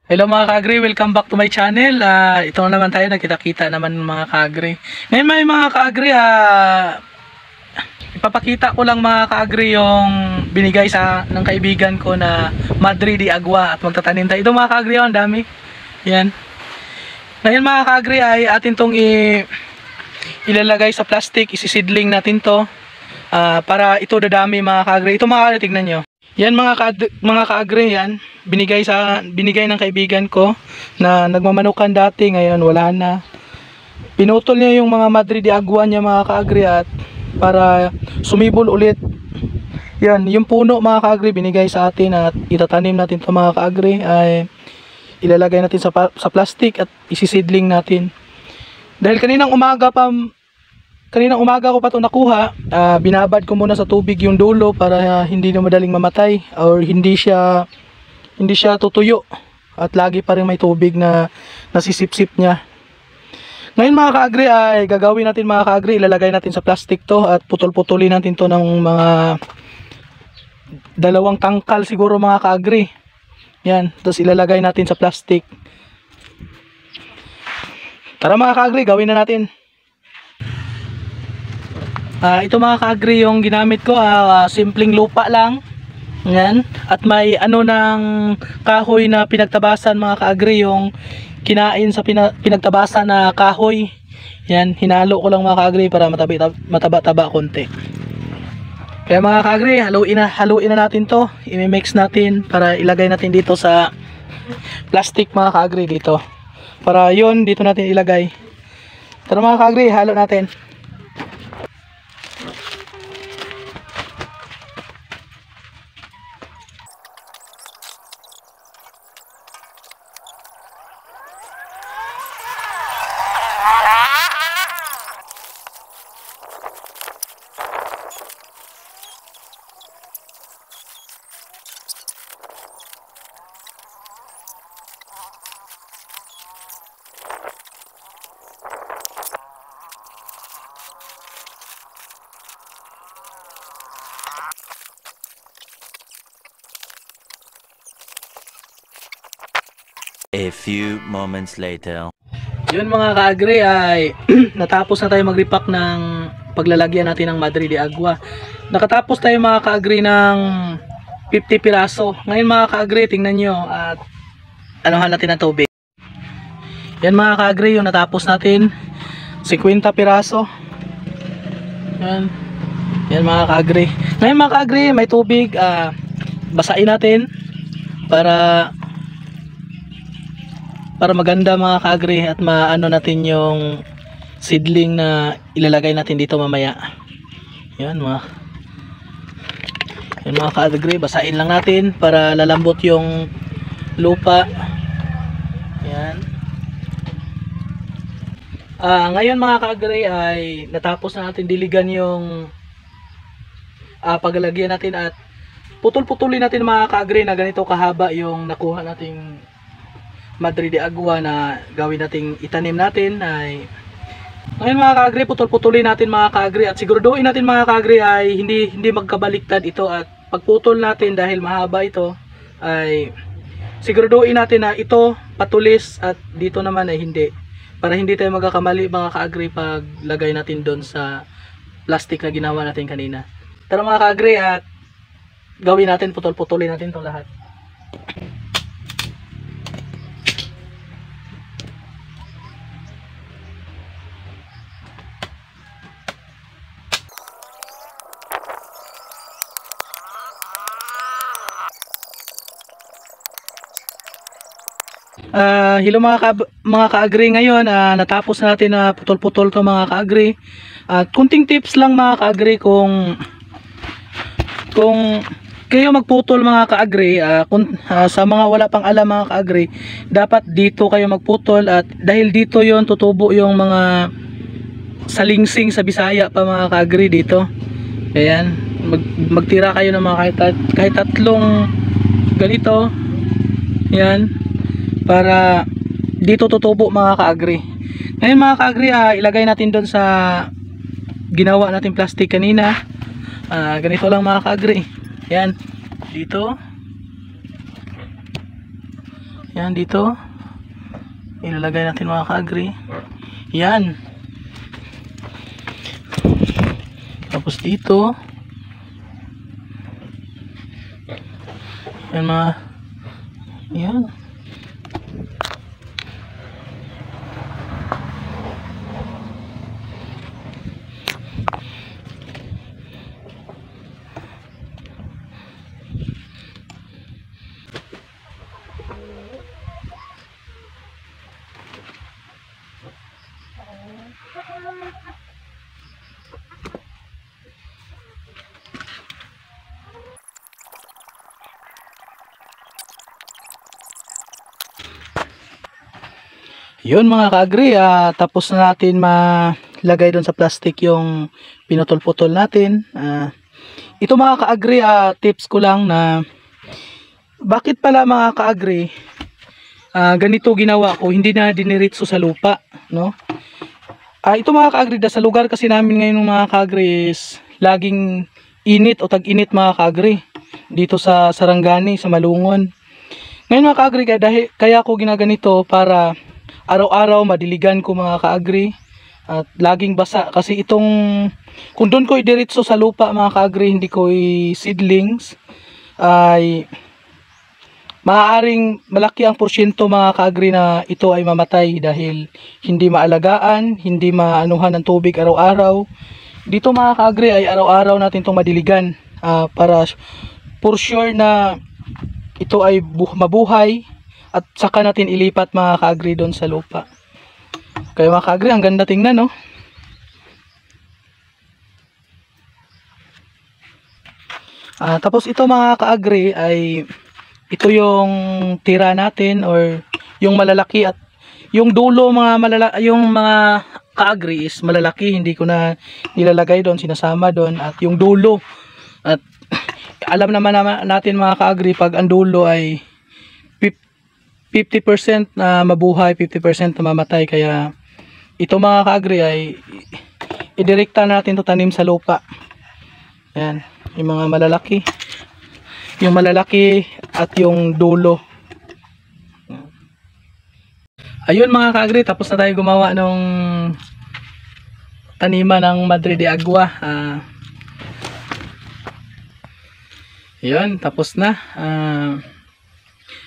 Hello mga ka-agri, welcome back to my channel. Ito na naman tayo, nagkita-kita naman mga ka-agri. Ngayon may mga ka-agri, ipapakita ko lang mga ka-agri yung binigay ng kaibigan ko na Madre de Agua at magtatanim tayo. Ito mga ka-agri, ang dami. Yan. Ngayon mga ka-agri ay atin tong ilalagay sa plastic, isisidling natin to para ito dadami mga ka-agri. Ito mga ka-agri, tignan nyo. Yan mga ka-agri, yan binigay ng kaibigan ko na nagmamanukan dati, ngayon wala na. Pinutol niya yung mga Madre de Agua niya mga ka-agri at para sumibol ulit. Yan, yung puno mga ka-agri binigay sa atin at itatanim natin to mga ka-agri, ay ilalagay natin sa plastic at isisidling natin. Dahil kaninang umaga ko pa ito nakuha, binabad ko muna sa tubig yung dulo para hindi na madaling mamatay or hindi siya tutuyo at lagi pa rin may tubig na nasisip-sip niya. Ngayon mga ka-agri ay gagawin natin mga ka-agri, ilalagay natin sa plastic to at putol-putulin natin to ng mga 2 tangkal siguro mga ka-agri. Yan, tapos ilalagay natin sa plastic. Tara mga ka-agri, gawin na natin. Ito mga ka-agri yung ginamit ko, simpleng lupa lang. Yan, at may ng kahoy na pinagtabasan mga ka-agri, yung kinain sa pinagtabasan na kahoy. Yan, hinalo ko lang mga ka-agri para mataba-taba konti. Kaya mga ka-agri, haluin na natin to, i-mix natin para ilagay natin dito sa plastic mga ka-agri dito. Para yon dito natin ilagay. Tara mga ka-agri, halo natin. A few moments later. Yun mga ka-agri ay natapos na tayo mag-repack ng paglalagyan natin ng Madre de Agua. Nakatapos tayo mga ka-agri ng 50 piraso. Ngayon mga ka-agri, tingnan nyo at anuhan natin ng tubig. Yan mga ka-agri, yung natapos natin 50 piraso. Yan mga ka-agri. Ngayon mga ka-agri, may tubig, basain natin para maganda mga ka-agri at maano natin yung seedling na ilalagay natin dito mamaya. Yan mga ka-agri, basain lang natin para lalambot yung lupa. Yan. Ngayon mga ka-agri ay natapos na natin diligan yung paglalagyan natin at putol-putulin natin mga ka-agri na ganito kahaba yung nakuha nating Madre de Agua na gawin nating itanim natin. Ay ngayon mga ka-agri, putol-putulin natin mga ka-agri at siguraduhin natin mga ka-agri ay hindi magkabaliktad ito, at pagputol natin dahil mahaba ito ay siguraduhin natin na ito patulis at dito naman ay hindi, para hindi tayo magkakamali mga ka-agri pag lagay natin doon sa plastic na ginawa natin kanina. Tara mga ka-agri at gawin natin, putol-putulin natin itong lahat. Hello mga ka-agri, ngayon natapos natin na putol-putol to mga ka-agri. At kunting tips lang mga ka-agri, kung kayo magputol mga ka-agri, sa mga wala pang alam mga ka-agri, dapat dito kayo magputol, at dahil dito yon tutubo yung mga salingsing sa Bisaya pa mga ka-agri dito. Ayan, magtira kayo ng mga kahit 3 ganito. Yan, para dito tutubo mga ka-agri. Ngayon mga ka-agri, ilagay natin doon sa ginawa natin plastic kanina. Ganito lang mga ka-agri. Yan, dito. Yan dito. Ilalagay natin mga ka-agri. Yan. Tapos dito. Yan mga. Yan. Yun mga ka-agri, tapos na natin malagay doon sa plastic yung pinutol-putol natin. Ito mga ka-agri, tips ko lang na bakit pala mga ka-agri ganito ginawa ko, hindi na diniritso sa lupa, no? Ito mga ka-agri, sa lugar kasi namin ngayon mga ka-agri is laging init o tag-init mga ka-agri dito sa Sarangani, sa Malungon. Ngayon mga ka-agri, kaya ako ginaganito para araw-araw madiligan ko mga ka-agri at laging basa kasi itong kung doon ko idiretso sa lupa mga ka-agri, hindi ko seedlings, ay maaaring malaki ang porsyento mga ka-agri na ito ay mamatay dahil hindi maalagaan, hindi maanuhan ng tubig araw-araw. Dito mga ka-agri ay araw-araw natin itong madiligan para for sure na ito ay mabuhay. At saka natin ilipat mga ka-agri doon sa lupa. Kaya mga ka-agri, ang ganda tingnan, no? Tapos ito mga ka-agri ay ito yung tira natin or yung malalaki at yung dulo yung mga ka-agri is malalaki, hindi ko na nilalagay doon, sinasama doon, at yung dulo. At alam naman natin mga ka-agri, pag ang dulo ay 50% na mabuhay, 50% na mamatay. Kaya ito mga ka-agri ay idirekta natin to tanim sa lupa. Ayan, yung mga malalaki. Yung malalaki at yung dulo. Ayun mga ka-agri, tapos na tayo gumawa ng taniman ng Madre de Agua. Yun, tapos na.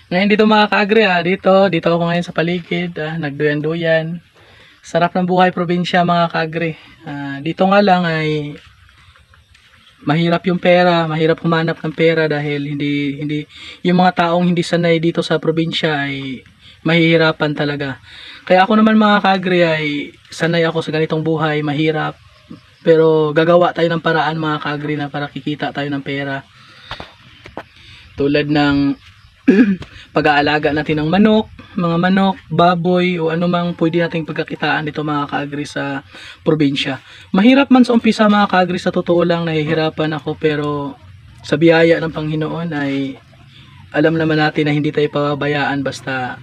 Ngayon dito mga ka-agri, dito ako ngayon sa paligid, nagduyan-duyan. Sarap ng buhay probinsya mga ka-agri. Dito nga lang ay mahirap yung pera, mahirap humanap ng pera dahil hindi yung mga taong hindi sanay dito sa probinsya ay mahihirapan talaga. Kaya ako naman mga ka-agri ay sanay ako sa ganitong buhay, mahirap. Pero gagawa tayo ng paraan mga ka-agri na para kikita tayo ng pera. Tulad ng pag-aalaga natin ng manok, mga manok, baboy o anumang pwede nating pagkakitaan dito mga ka-agri sa probinsya. Mahirap man sa umpisa mga ka-agri, sa totoo lang nahihirapan ako, pero sa biyaya ng Panginoon ay alam naman natin na hindi tayo pababayaan basta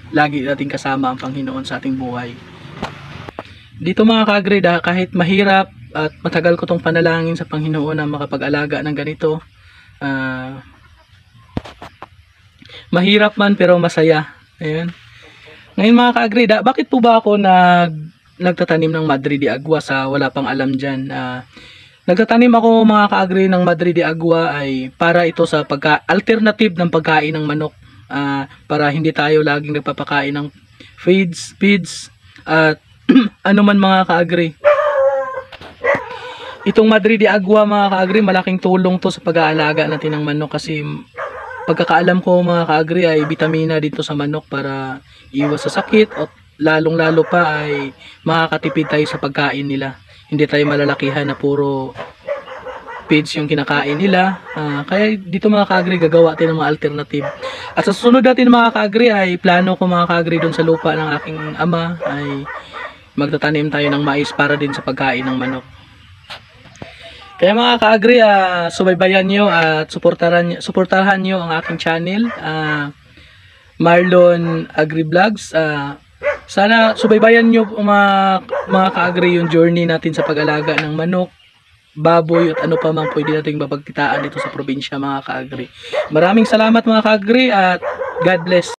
lagi nating kasama ang Panginoon sa ating buhay. Dito mga ka-agri, kahit mahirap at matagal ko tong panalangin sa Panginoon na makapag-alaga ng ganito, mahirap man pero masaya. Ayun. Ngayon mga ka-agri, bakit po ba ako nagtatanim ng Madre de Agua sa wala pang alam dyan? Nagtatanim ako mga ka-agri ng Madre de Agua ay para ito sa alternative ng pagkain ng manok. Para hindi tayo laging nagpapakain ng feeds at ano man mga ka-agri. Itong Madre de Agua mga ka-agri, malaking tulong to sa pag-aalaga natin ng manok kasi pagkakaalam ko mga ka-agri ay vitamina dito sa manok para iwas sa sakit at lalong-lalo pa ay makakatipid tayo sa pagkain nila. Hindi tayo malalakihan na puro feeds yung kinakain nila. Kaya dito mga ka-agri gagawa tayo ng mga alternative. At sa susunod natin mga ka-agri ay plano ko mga ka-agri doon sa lupa ng aking ama ay magtatanim tayo ng mais para din sa pagkain ng manok. Kaya mga ka-agri, subaybayan nyo at suportahan nyo ang aking channel, Marlon Agri Vlogs. Sana subaybayan nyo mga ka-agri yung journey natin sa pag-alaga ng manok, baboy at ano pa mang pwede nating mapagkitaan dito sa probinsya mga ka-agri. Maraming salamat mga ka-agri at God bless.